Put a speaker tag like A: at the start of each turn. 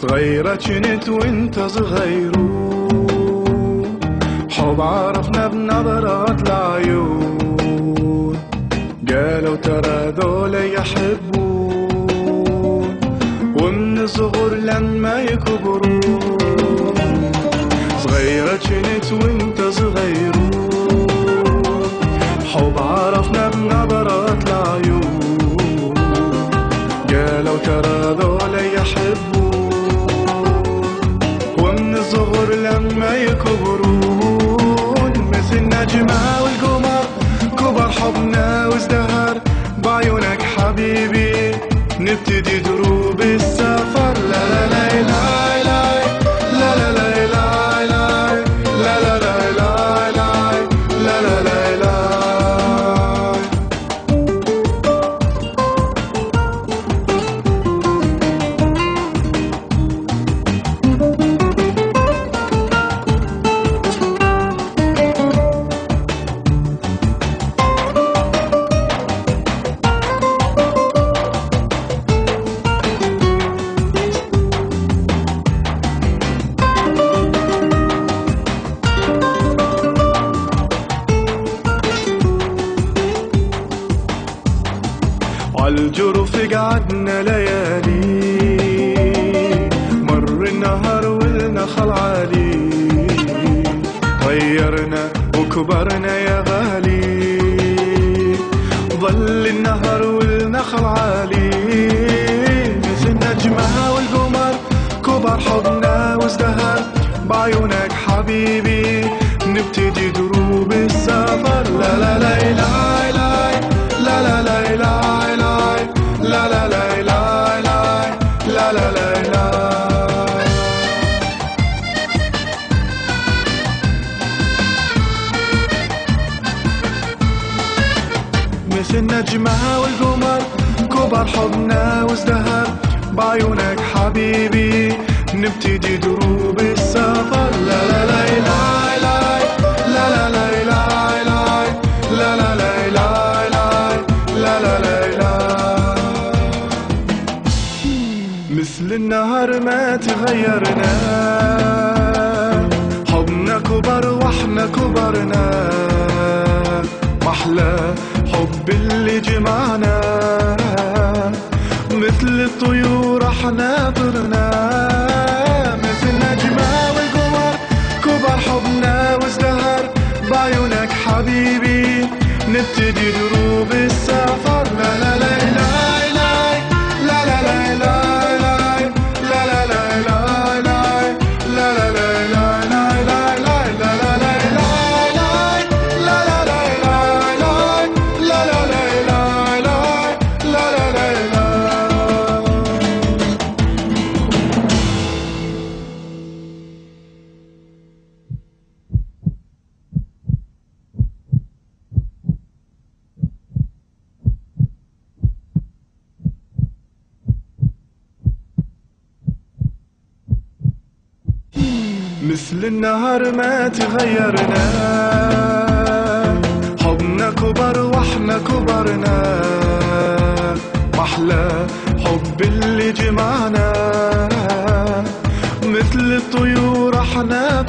A: صغيرة جنت وانت صغيرو، حب عرفنا بنظرات العيون، قالوا ترى ذولا يحبون ومن صغر لما يكبرون. صغيرة جنت وانت صغيرو، حب عرفنا بنظرات العيون، قالوا ترى ذولا يحبون ومن الصغر لما يكبرون. مثل النجمة والقمر كبر حبنا وازدهر بعيونك حبيبي، نبتدي دروب السفر. لا لا لا لا لا لا لا لا لا لا لا لا لا لا لا لا. عالجرف قعدنا ليالي، مر النهر والنخل عالي، غيرنا وكبرنا يا غالي، ظل النهر والنخل عالي. مثل النجمة والقمر كبر حبنا وازدهر بعيونك حبيبي، نبتدي دروب السفر. لا لا لا لا لا لا لا لا لا لا لا لا لا لا لا لا لا. مثل النجمة والقمر كبر حبنا وازدهر بعيونك حبيبي، نبتدي دروب السفر. لا لا لا لا لا لا لا لا لا لا لا لا لا لا لا لا. مثل النهر ما تغيرنا، حبنا كبر واحنا كبرنا، محلى حب اللي جمعنا، مثل الطيور احنا طرنا. مثل النجمة والقمر كبر حبنا وازدهر بعيونك حبيبي، نبتدي دروب السفر. لا لا لا لا لا لا لا لا لا مثل النهر ما تغيرنا، حبنا كبر واحنا كبرنا، محلى حب اللي جمعنا، مثل الطيور احنا